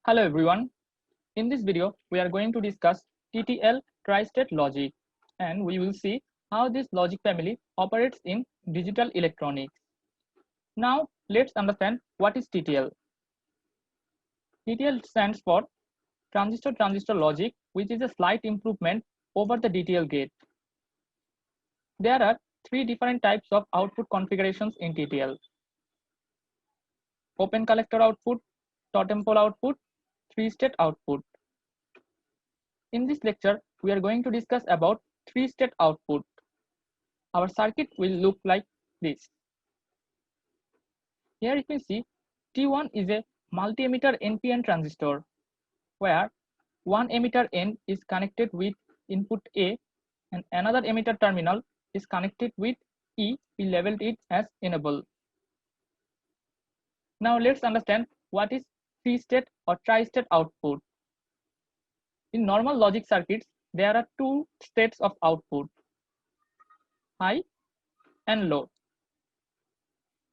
Hello everyone. In this video, we are going to discuss TTL tri-state logic, and we will see how this logic family operates in digital electronics. Now let's understand what is TTL. TTL stands for transistor-transistor logic, which is a slight improvement over the DTL gate. There are three different types of output configurations in TTL: open collector output, totem pole output, three-state output. In this lecture, we are going to discuss about three-state output. Our circuit will look like this. Here you can see T1 is a multi-emitter NPN transistor, where one emitter N is connected with input A and another emitter terminal is connected with E. We labeled it as enable. Now let's understand what is three-state or tri-state output. In normal logic circuits, there are two states of output: high and low.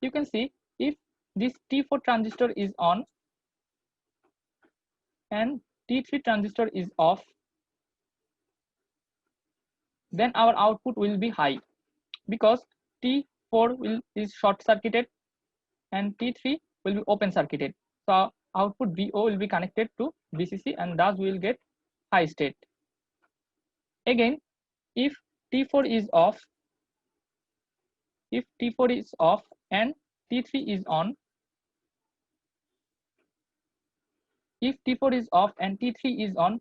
You can see if this T4 transistor is on and T3 transistor is off, then our output will be high because T4 is short circuited and T3 will be open circuited. So output VO will be connected to VCC, and thus we will get high state. Again, if T4 is off, and T3 is on, if T4 is off and T3 is on,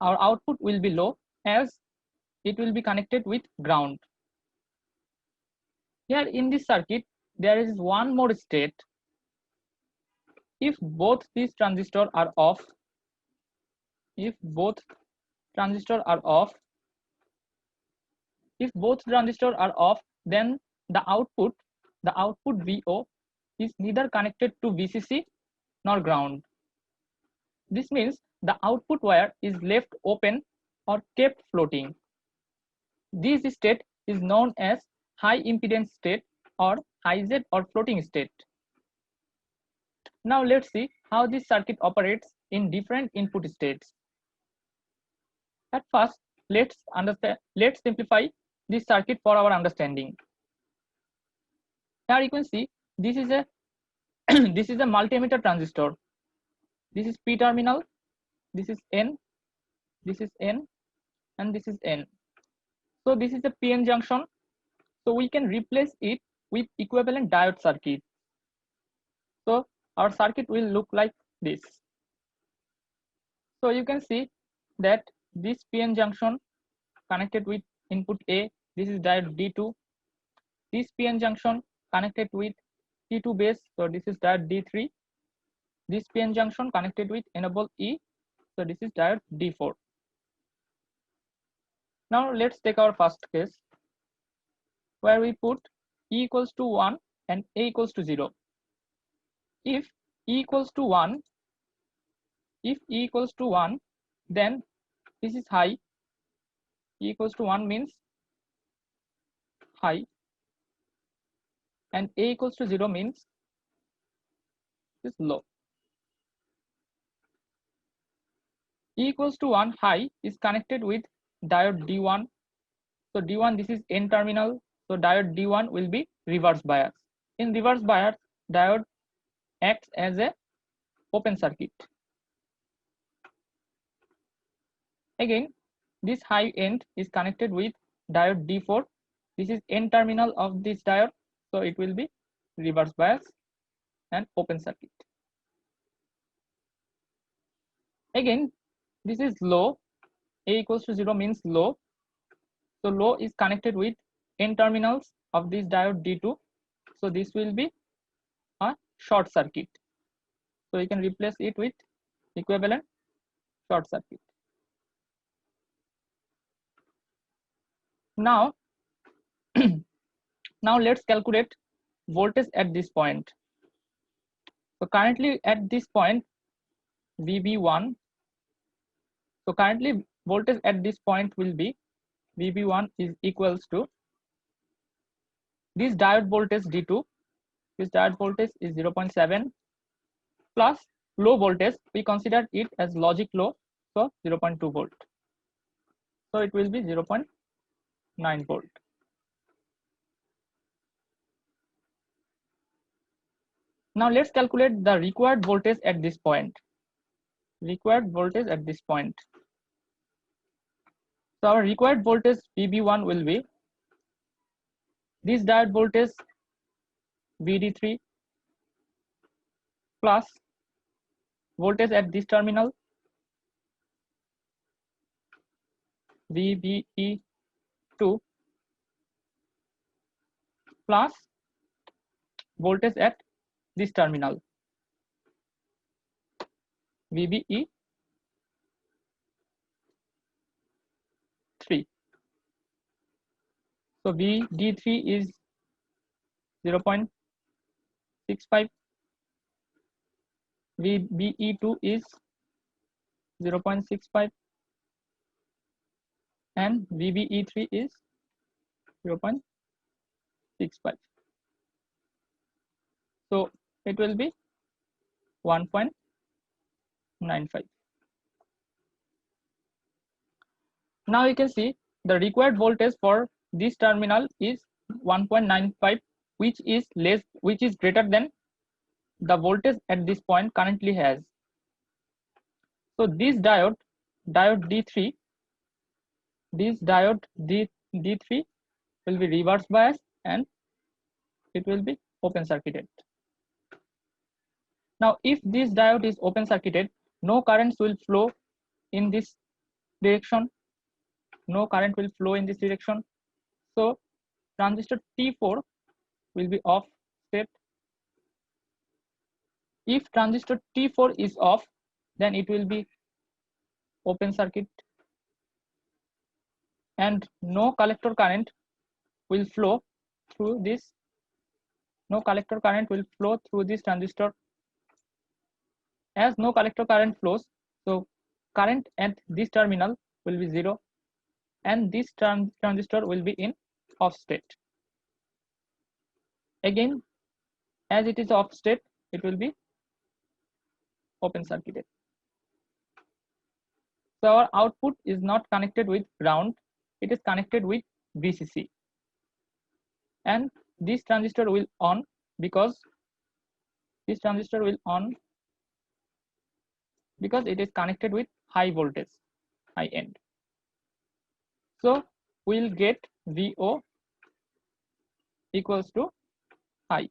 our output will be low as it will be connected with ground. Here in this circuit, there is one more state. If both these transistors are off, then the output VO is neither connected to VCC nor ground. This means the output wire is left open or kept floating. This state is known as high impedance state or high Z or floating state. Now let's see how this circuit operates in different input states. At first, let's simplify this circuit for our understanding. Here you can see this is a this is a multi-emitter transistor. This is P terminal, this is N, and this is N. So this is a PN junction. So we can replace it with equivalent diode circuit. So our circuit will look like this. So you can see that this PN junction connected with input A, this is diode D2. This PN junction connected with T2 base, so this is diode D3. This PN junction connected with enable E, so this is diode D4. Now let's take our first case where we put E equals to 1 and A equals to 0. If E equals to 1, then this is high. E equals to 1 means high, and A equals to 0 means is low. E equals to 1 high is connected with diode D1. So D1, this is N terminal, so diode D1 will be reverse bias. In reverse bias, diode acts as a open circuit. Again, this high end is connected with diode D4. This is N terminal of this diode, so it will be reverse bias and open circuit. Again, this is low. A equals to 0 means low. So low is connected with N terminals of this diode D2. So this will be a short circuit. So you can replace it with equivalent short circuit. Now, now let's calculate voltage at this point. So currently at this point, VB1. So currently voltage at this point will be VB1 is equals to this diode voltage D2. This diode voltage is 0.7 plus low voltage, we consider it as logic low, so 0.2 volt. So it will be 0.9 volt. Now let's calculate the required voltage at this point. Required voltage at this point. So our required voltage VB1 will be this diode voltage VD3 plus voltage at this terminal VBE2 plus voltage at this terminal VBE3. So VD3 is 0.65, VBE2 is 0.65, and VBE3 is 0.65. So it will be 1.95. Now you can see the required voltage for this terminal is 1.95, which is greater than the voltage at this point currently has. So this diode D3, D3 will be reverse bias and it will be open circuited. Now if this diode is open circuited, no currents will flow in this direction. No current will flow in this direction. So transistor T4 will be off state. If transistor T4 is off, then it will be open circuit and no collector current will flow through this. No collector current will flow through this transistor. As no collector current flows, so current at this terminal will be 0 and this transistor will be in off state. Again, as it is off state, it will be open circuited. So our output is not connected with ground, it is connected with VCC, and this transistor will on because it is connected with high voltage, high end. So we'll get VO equals to I.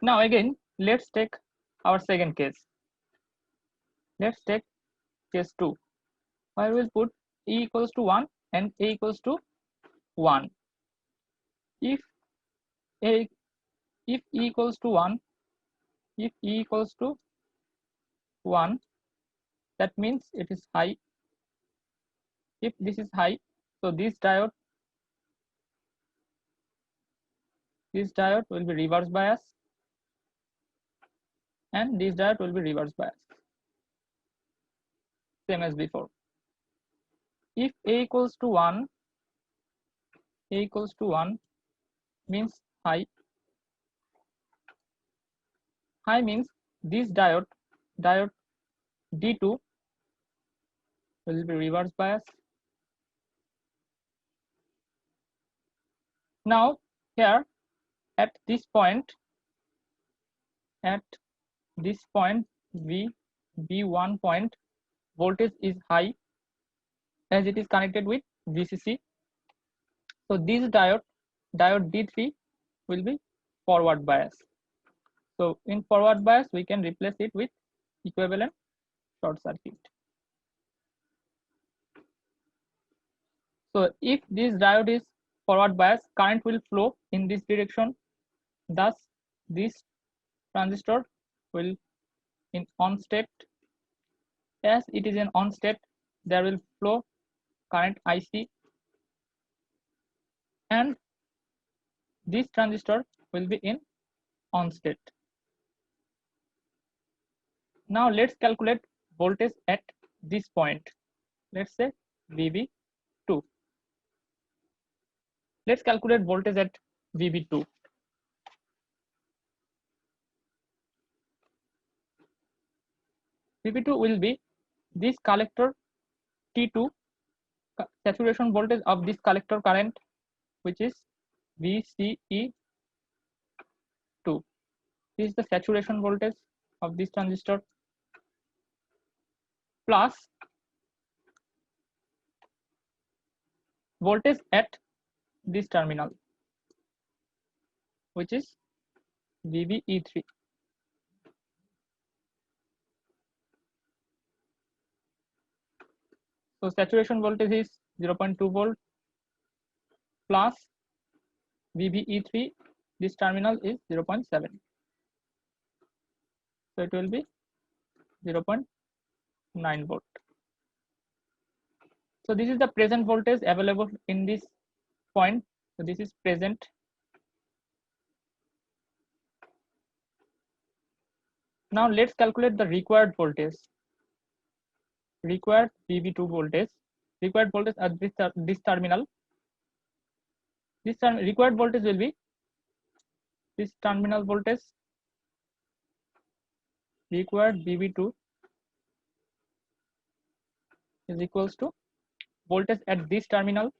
Now again, let's take our second case. Let's take case 2, where we'll put E equals to 1 and A equals to 1. If E equals to 1, that means it is high. If this is high, so this diode will be reverse bias and this diode will be reverse bias, same as before. If A equals to 1 means high. High means this diode D2 will be reverse bias. Now here at this point VB1 point, voltage is high as it is connected with VCC. So this diode D3 will be forward bias. So in forward bias, we can replace it with equivalent short circuit. So if this diode is forward bias, current will flow in this direction. Thus, this transistor will in on state. As it is in on state, there will flow current IC, and this transistor will be in on state. Now let's calculate voltage at this point. Let's say VB2. Let's calculate voltage at VB2. VB2 will be this collector T2, saturation voltage of this collector current, which is VCE2. This is the saturation voltage of this transistor, plus voltage at this terminal, which is VBE3. So saturation voltage is 0.2 volt plus VBE3, this terminal is 0.7. So it will be 0.9 volt. So this is the present voltage available in this point. So this is present. Now let's calculate the required voltage. Required VB2 voltage. Required voltage at this terminal. This required voltage will be this terminal voltage. Required VB2 is equals to voltage at this terminal,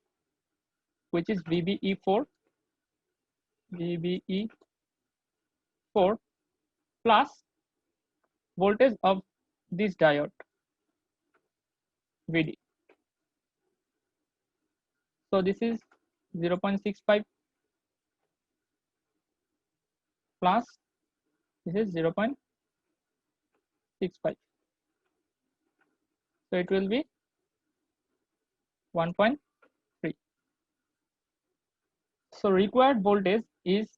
which is VBE4. VBE4 plus voltage of this diode, VD. So this is 0.65 plus this is 0.65. So it will be 1.3. So required voltage is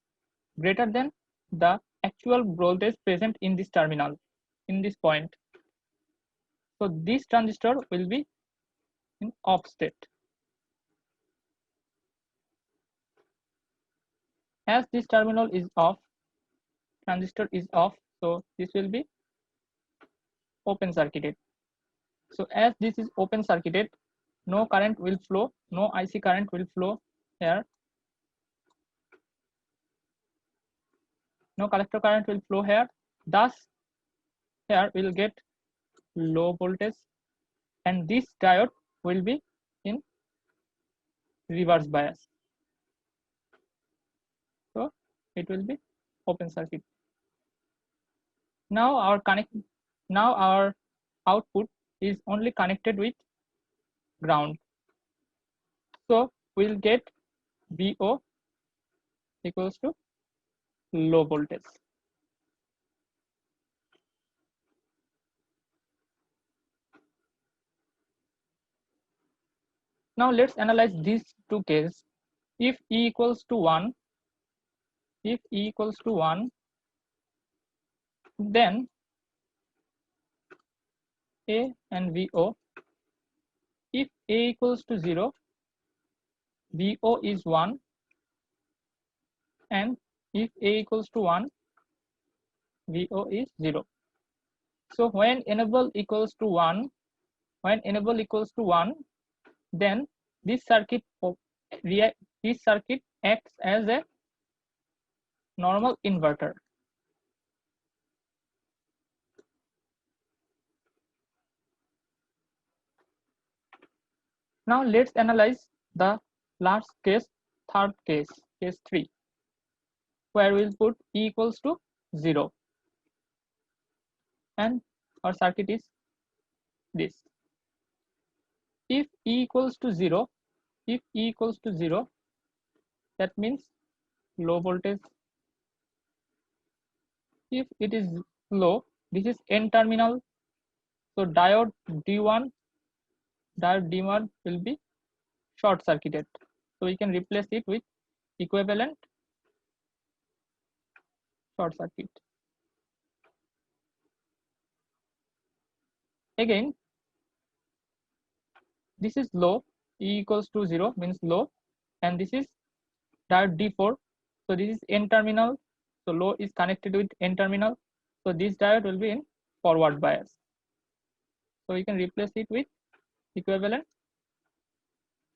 greater than the actual voltage present in this terminal, in this point. So this transistor will be in off state. As this terminal is off, transistor is off, so this will be open circuited. So as this is open circuited, no current will flow, no IC current will flow here. No collector current will flow here. Thus, here we will get low voltage, and this diode will be in reverse bias. So it will be open circuit. Now our output is only connected with ground. So we'll get VO equals to low voltage. Now let's analyze these two cases. If E equals to 1, then A and VO. If A equals to 0, VO is 1, and if A equals to 1, VO is 0. So when enable equals to 1, then this circuit acts as a normal inverter. Now let's analyze the last case, third case, case 3, where we'll put E equals to 0, and our circuit is this. If E equals to 0, that means low voltage. If it is low, this is N terminal, so diode D1 will be short circuited. So we can replace it with equivalent short circuit. Again, this is low, E equals to 0 means low, and this is diode D4. So this is N terminal, so low is connected with N terminal. So this diode will be in forward bias. So we can replace it with equivalent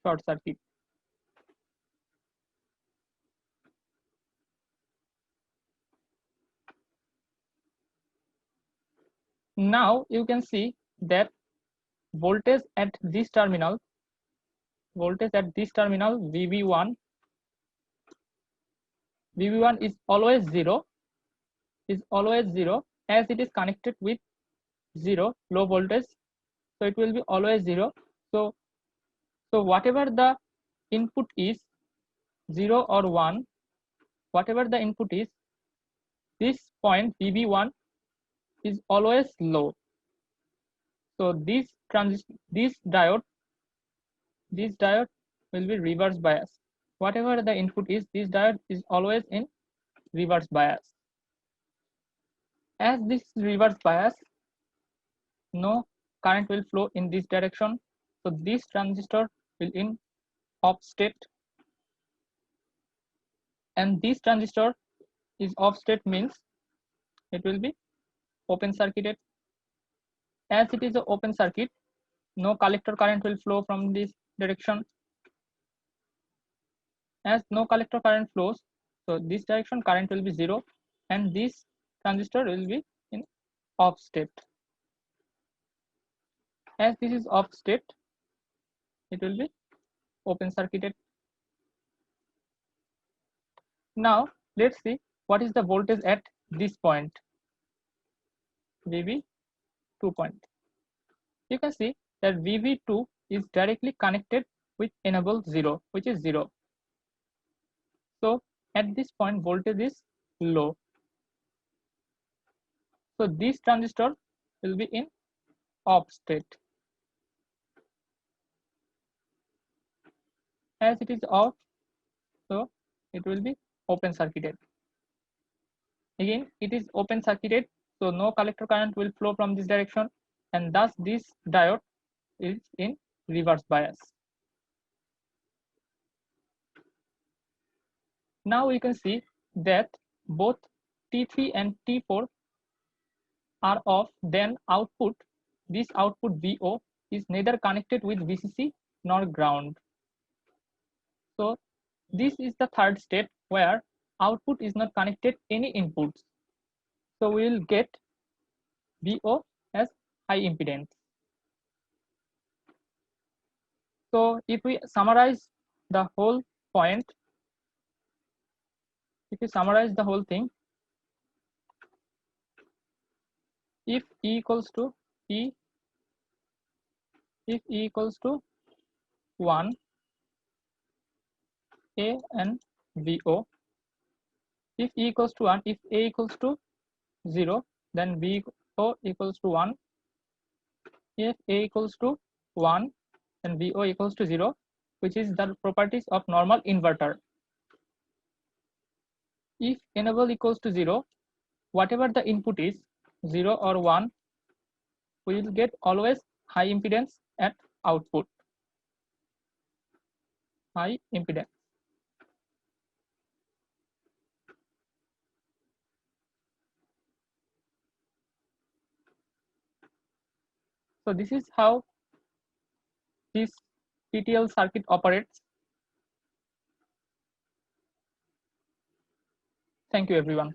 short circuit. Now you can see that voltage at this terminal VB1 is always zero as it is connected with zero low voltage, so it will be always zero. So whatever the input is, 0 or 1, whatever the input is, this point VB1 is always low. So this diode will be reverse bias. Whatever the input is, this diode is always in reverse bias. As this reverse bias, no current will flow in this direction. So this transistor will in off state, and this transistor is off state means it will be open circuited. As it is an open circuit, no collector current will flow from this direction. As no collector current flows, so this direction current will be zero, and this transistor will be in off state. As this is off state, it will be open circuited. Now let's see what is the voltage at this point, VB2 point. You can see that VB2 is directly connected with enable 0, which is 0. So at this point voltage is low. So this transistor will be in off state. As it is off, so it will be open circuited. Again, it is open circuited, so no collector current will flow from this direction, and thus this diode is in reverse bias. Now we can see that both T3 and T4 are off, then this output VO is neither connected with VCC nor ground. So this is the third state where output is not connected any inputs. So we will get VO as high impedance. So if we summarize the whole point, if we summarize the whole thing, if E equals to 1, A and VO. If E equals to 1, if A equals to 0, then VO equals to 1. If A equals to 1, then VO equals to 0, which is the properties of normal inverter. If enable equals to 0, whatever the input is, 0 or 1, we will get always high impedance at output. High impedance. So this is how this TTL circuit operates. Thank you, everyone.